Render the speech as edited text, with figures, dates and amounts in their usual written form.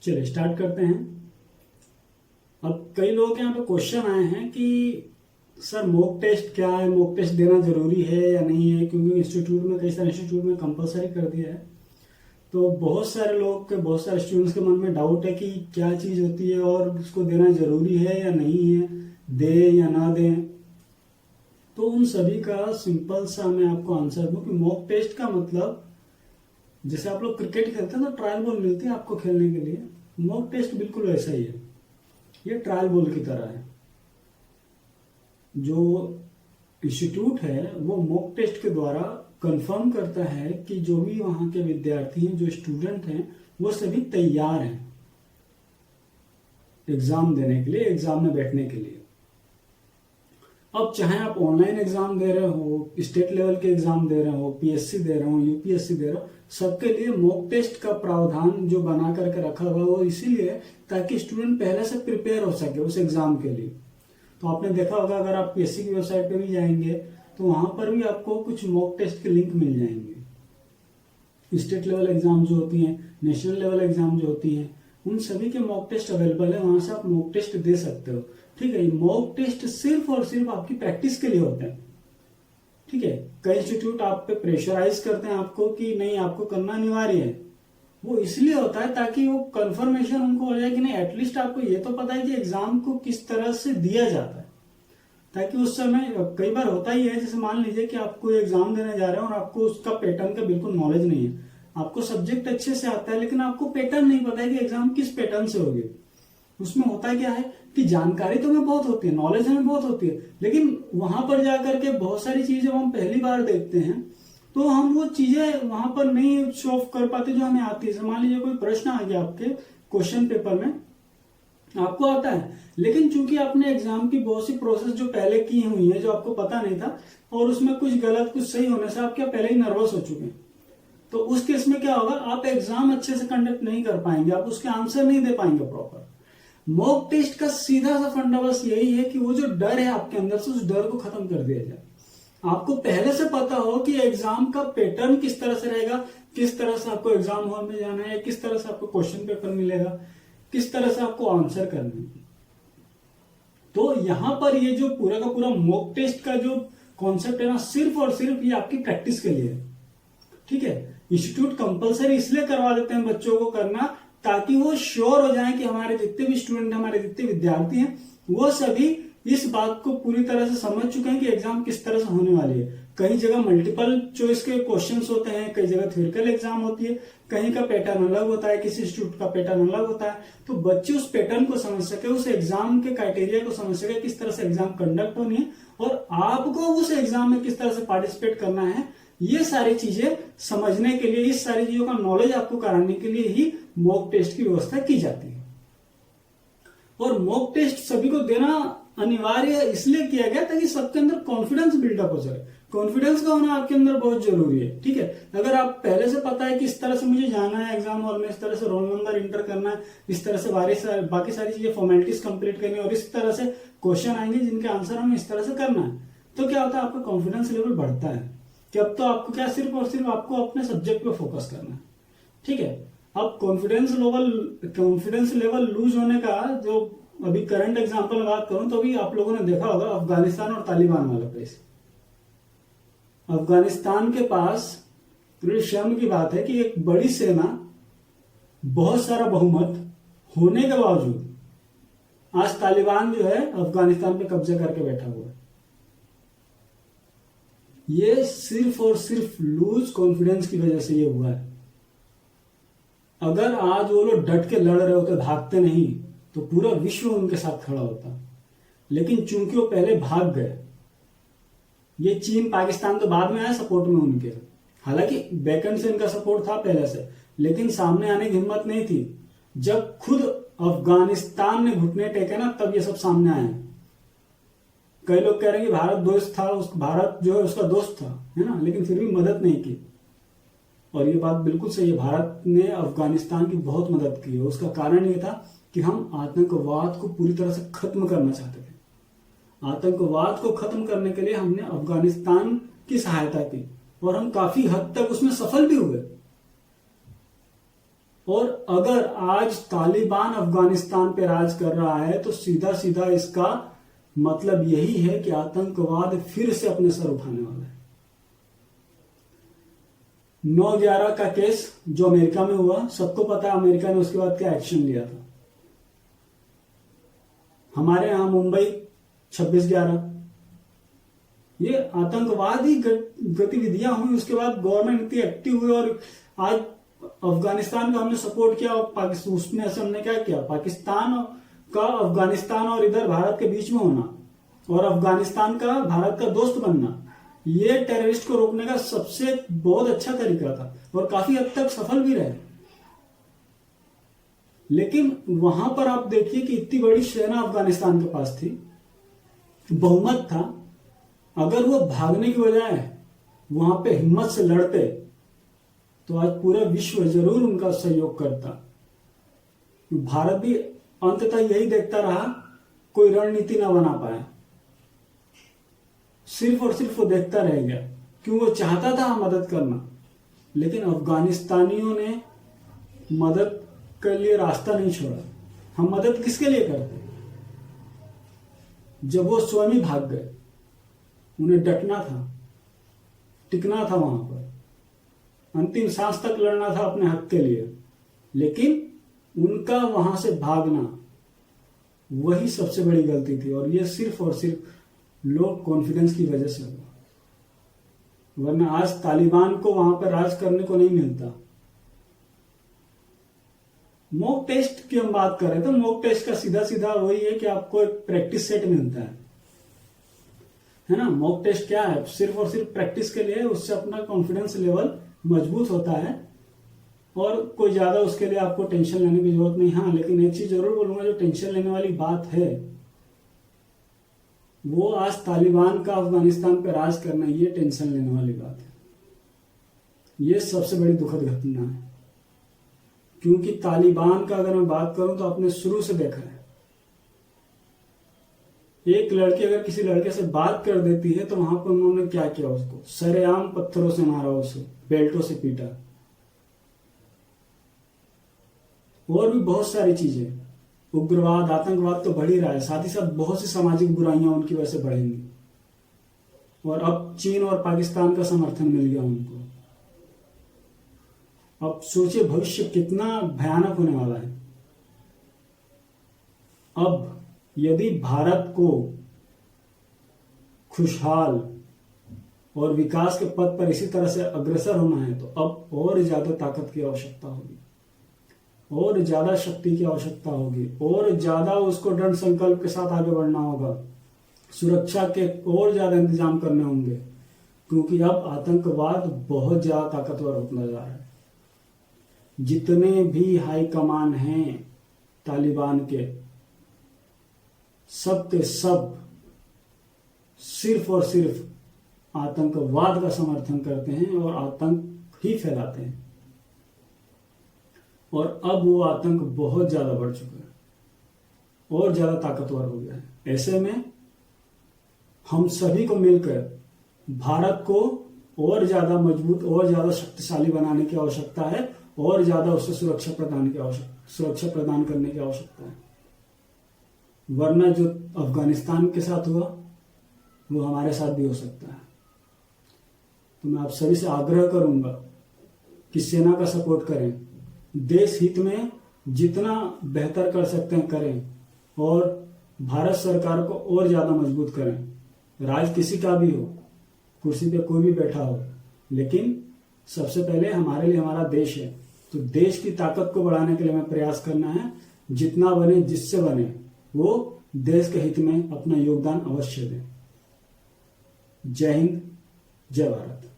चलिए स्टार्ट करते हैं। अब कई लोगों के यहाँ पे क्वेश्चन आए हैं कि सर मॉक टेस्ट क्या है, मॉक टेस्ट देना जरूरी है या नहीं है, क्योंकि इंस्टीट्यूट में कई सारे इंस्टीट्यूट में कंपलसरी कर दिया है। तो बहुत सारे लोग के, बहुत सारे स्टूडेंट्स के मन में डाउट है कि क्या चीज होती है और उसको देना जरूरी है या नहीं है, दे या ना दे। तो उन सभी का सिंपल सा मैं आपको आंसर दूं कि मॉक टेस्ट का मतलब, जैसे आप लोग क्रिकेट खेलते हैं तो ट्रायल बॉल मिलती है आपको खेलने के लिए, मॉक टेस्ट बिल्कुल वैसा ही है। ये ट्रायल बॉल की तरह है। जो इंस्टीट्यूट है वो मॉक टेस्ट के द्वारा कंफर्म करता है कि जो भी वहां के विद्यार्थी हैं, जो स्टूडेंट हैं, वो सभी तैयार हैं एग्जाम देने के लिए, एग्जाम में बैठने के लिए। अब चाहे आप ऑनलाइन एग्जाम दे रहे हो, स्टेट लेवल के एग्जाम दे रहे हो, पीएससी दे रहे हो, यूपीएससी दे रहे हो, सबके लिए मॉक टेस्ट का प्रावधान जो बना करके रखा हुआ है वो इसीलिए ताकि स्टूडेंट पहले से प्रिपेयर हो सके उस एग्जाम के लिए। तो आपने देखा होगा, अगर आप पीएससी की वेबसाइट पे भी जाएंगे तो वहां पर भी आपको कुछ मॉक टेस्ट के लिंक मिल जाएंगे। स्टेट लेवल एग्जाम जो होती है, नेशनल लेवल एग्जाम जो होती है, उन सभी के मॉक टेस्ट अवेलेबल है, वहां से आप मॉक टेस्ट दे सकते हो। ठीक है, मॉक टेस्ट सिर्फ और सिर्फ आपकी प्रैक्टिस के लिए होते हैं। ठीक है, कई इंस्टीट्यूट आप पे प्रेशराइज करते हैं आपको कि नहीं आपको करना अनिवार्य है। वो इसलिए होता है ताकि वो कंफर्मेशन उनको हो जाए कि नहीं, एटलीस्ट आपको ये तो पता है कि एग्जाम को किस तरह से दिया जाता है, ताकि उस समय कई बार होता ही है, जैसे मान लीजिए कि आपको एग्जाम देने जा रहे हैं और आपको उसका पैटर्न का बिल्कुल नॉलेज नहीं है। आपको सब्जेक्ट अच्छे से आता है लेकिन आपको पैटर्न नहीं पता है कि एग्जाम किस पैटर्न से होगी। उसमें होता क्या है कि जानकारी तो हमें बहुत होती है, नॉलेज हमें बहुत होती है, लेकिन वहां पर जाकर के बहुत सारी चीजें हम पहली बार देखते हैं तो हम वो चीजें वहां पर नहीं शो ऑफ कर पाते जो हमें आती है। मान लीजिए कोई प्रश्न आ गया आपके क्वेश्चन पेपर में, आपको आता है, लेकिन चूंकि आपने एग्जाम की बहुत सी प्रोसेस जो पहले की हुई है जो आपको पता नहीं था, और उसमें कुछ गलत कुछ सही होने से आप क्या पहले ही नर्वस हो चुके हैं, तो उस केस में क्या होगा, आप एग्जाम अच्छे से कंडक्ट नहीं कर पाएंगे, आप उसके आंसर नहीं दे पाएंगे प्रॉपर। मॉक टेस्ट का सीधा सा फंडा बस यही है कि वो जो डर है आपके अंदर से, उस डर को खत्म कर दिया जाए। आपको पहले से पता हो कि एग्जाम का पैटर्न किस तरह से रहेगा, किस तरह से आपको एग्जाम हॉल में जाना है, किस तरह से आपको क्वेश्चन पेपर मिलेगा, किस तरह से आपको आंसर करना है। तो यहां पर ये जो पूरा का पूरा मॉक टेस्ट का जो कॉन्सेप्ट है ना, सिर्फ और सिर्फ ये आपकी प्रैक्टिस के लिए है। ठीक है, इंस्टीट्यूट कंपलसरी इसलिए करवा देते हैं बच्चों को करना, ताकि वो श्योर हो जाएं कि हमारे जितने भी स्टूडेंट, हमारे जितने विद्यार्थी हैं, वो सभी इस बात को पूरी तरह से समझ चुके हैं कि एग्जाम किस तरह से होने वाली है। कई जगह मल्टीपल चॉइस के क्वेश्चंस होते हैं, कई जगह थ्योरेटिकल एग्जाम होती है, कहीं का पैटर्न अलग होता है, किसी इंस्टीट्यूट का पैटर्न अलग होता है। तो बच्चे उस पैटर्न को समझ सके, उस एग्जाम के क्राइटेरिया को समझ सके, किस तरह से एग्जाम कंडक्ट होनी है और आपको उस एग्जाम में किस तरह से पार्टिसिपेट करना है, ये सारी चीजें समझने के लिए, इस सारी चीजों का नॉलेज आपको कराने के लिए ही मॉक टेस्ट की व्यवस्था की जाती है। और मॉक टेस्ट सभी को देना अनिवार्य इसलिए किया गया ताकि सबके अंदर कॉन्फिडेंस बिल्डअप हो जाए। कॉन्फिडेंस का होना आपके अंदर बहुत जरूरी है। ठीक है, अगर आप पहले से पता है कि इस तरह से मुझे जाना है एग्जाम हॉल में, इस तरह से रोल नंबर इंटर करना है, इस तरह से बाकी सारी चीजें फॉर्मेलिटीज कंप्लीट करनी है और इस तरह से क्वेश्चन आएंगे जिनके आंसर हमें इस तरह से करना है, तो क्या होता है, आपका कॉन्फिडेंस लेवल बढ़ता है कि अब तो आपको क्या, सिर्फ और सिर्फ आपको अपने सब्जेक्ट पे फोकस करना है। ठीक है, अब कॉन्फिडेंस लेवल लूज होने का जो अभी करंट एग्जांपल में बात करूं तो अभी आप लोगों ने देखा होगा अफगानिस्तान और तालिबान वाला केस। अफगानिस्तान के पास बड़ी शर्म की बात है कि एक बड़ी सेना, बहुत सारा बहुमत होने के बावजूद आज तालिबान जो है अफगानिस्तान पे कब्जा करके बैठा हुआ है। ये सिर्फ और सिर्फ लूज कॉन्फिडेंस की वजह से ये हुआ है। अगर आज वो लोग डट के लड़ रहे होते, भागते नहीं, तो पूरा विश्व उनके साथ खड़ा होता। लेकिन चूंकि वो पहले भाग गए, ये चीन पाकिस्तान तो बाद में आया सपोर्ट में उनके, हालांकि बैकएंड से इनका सपोर्ट था पहले से, लेकिन सामने आने की हिम्मत नहीं थी। जब खुद अफगानिस्तान ने घुटने टेके ना, तब ये सब सामने आए। कई लोग कह रहे हैं कि भारत दोस्त था, भारत जो है उसका दोस्त था, है ना, लेकिन फिर भी मदद नहीं की। और ये बात बिल्कुल सही है, भारत ने अफगानिस्तान की बहुत मदद की है। उसका कारण ये था कि हम आतंकवाद को पूरी तरह से खत्म करना चाहते थे। आतंकवाद को खत्म करने के लिए हमने अफगानिस्तान की सहायता की और हम काफी हद तक उसमें सफल भी हुए। और अगर आज तालिबान अफगानिस्तान पे राज कर रहा है तो सीधा सीधा इसका मतलब यही है कि आतंकवाद फिर से अपने सर उठाने वाला है। 9/11 का केस जो अमेरिका में हुआ, सबको पता है अमेरिका ने उसके बाद क्या एक्शन लिया था। हमारे यहां मुंबई 26/11, ये आतंकवादी गतिविधियां हुई। उसके बाद गवर्नमेंट इतनी एक्टिव हुई और आज अफगानिस्तान का हमने सपोर्ट किया और पाकिस्तान, उसमें से हमने क्या किया, पाकिस्तान का अफगानिस्तान और इधर भारत के बीच में होना और अफगानिस्तान का भारत का दोस्त बनना, ये टेररिस्ट को रोकने का सबसे बहुत अच्छा तरीका था और काफी हद तक सफल भी रहे। लेकिन वहां पर आप देखिए कि इतनी बड़ी सेना अफगानिस्तान के पास थी, बहुमत था। अगर वो भागने की बजाय वहां पे हिम्मत से लड़ते तो आज पूरा विश्व जरूर उनका सहयोग करता। भारत भी अंततः यही देखता रहा, कोई रणनीति ना बना पाया, सिर्फ और सिर्फ वो देखता रह गया। क्यों? वो चाहता था मदद करना, लेकिन अफगानिस्तानियों ने मदद के लिए रास्ता नहीं छोड़ा। हम मदद किसके लिए करते? जब वो स्वयं ही भाग गए। उन्हें डटना था, टिकना था वहां पर, अंतिम सांस तक लड़ना था अपने हक के लिए। लेकिन उनका वहां से भागना वही सबसे बड़ी गलती थी और ये सिर्फ और सिर्फ लो कॉन्फिडेंस की वजह से हुआ। वरना आज तालिबान को वहां पर राज करने को नहीं मिलता। मॉक टेस्ट की हम बात करें तो मॉक टेस्ट का सीधा सीधा वही है कि आपको एक प्रैक्टिस सेट मिलता है ना। मॉक टेस्ट क्या है? सिर्फ और सिर्फ प्रैक्टिस के लिए, उससे अपना कॉन्फिडेंस लेवल मजबूत होता है और कोई ज्यादा उसके लिए आपको टेंशन लेने की जरूरत नहीं। हाँ, लेकिन एक चीज जरूर बोलूंगा, जो टेंशन लेने वाली बात है वो आज तालिबान का अफगानिस्तान पर राज करना, ये टेंशन लेने वाली बात है। ये सबसे बड़ी दुखद घटना है, क्योंकि तालिबान का अगर मैं बात करूं तो आपने शुरू से देखा है, एक लड़की अगर किसी लड़के से बात कर देती है तो वहां पर उन्होंने क्या किया, उसको सरेआम पत्थरों से मारा, उसे बेल्टों से पीटा, और भी बहुत सारी चीजें। उग्रवाद, आतंकवाद तो बढ़ ही रहा है, साथ ही साथ बहुत सी सामाजिक बुराइयां उनकी वजह से बढ़ेंगी। और अब चीन और पाकिस्तान का समर्थन मिल गया उनको। अब सोचिए भविष्य कितना भयानक होने वाला है। अब यदि भारत को खुशहाल और विकास के पथ पर इसी तरह से अग्रसर होना है तो अब और ज्यादा ताकत की आवश्यकता होगी, और ज्यादा शक्ति की आवश्यकता होगी, और ज्यादा उसको दृढ़ संकल्प के साथ आगे बढ़ना होगा। सुरक्षा के और ज्यादा इंतजाम करने होंगे, क्योंकि अब आतंकवाद बहुत ज्यादा ताकतवर होता जा रहा है। जितने भी हाई कमान हैं तालिबान के, सब के सब सिर्फ और सिर्फ आतंकवाद का समर्थन करते हैं और आतंक ही फैलाते हैं। और अब वो आतंक बहुत ज्यादा बढ़ चुका है और ज्यादा ताकतवर हो गया है। ऐसे में हम सभी को मिलकर भारत को और ज्यादा मजबूत और ज्यादा शक्तिशाली बनाने की आवश्यकता है और ज्यादा उससे सुरक्षा प्रदान करने की आवश्यकता है। वरना जो अफगानिस्तान के साथ हुआ वो हमारे साथ भी हो सकता है। तो मैं आप सभी से आग्रह करूंगा कि सेना का सपोर्ट करें, देश हित में जितना बेहतर कर सकते हैं करें, और भारत सरकार को और ज्यादा मजबूत करें। राज किसी का भी हो, कुर्सी पे कोई भी बैठा हो, लेकिन सबसे पहले हमारे लिए हमारा देश है। तो देश की ताकत को बढ़ाने के लिए हमें प्रयास करना है। जितना बने, जिससे बने, वो देश के हित में अपना योगदान अवश्य दें। जय हिंद, जय भारत।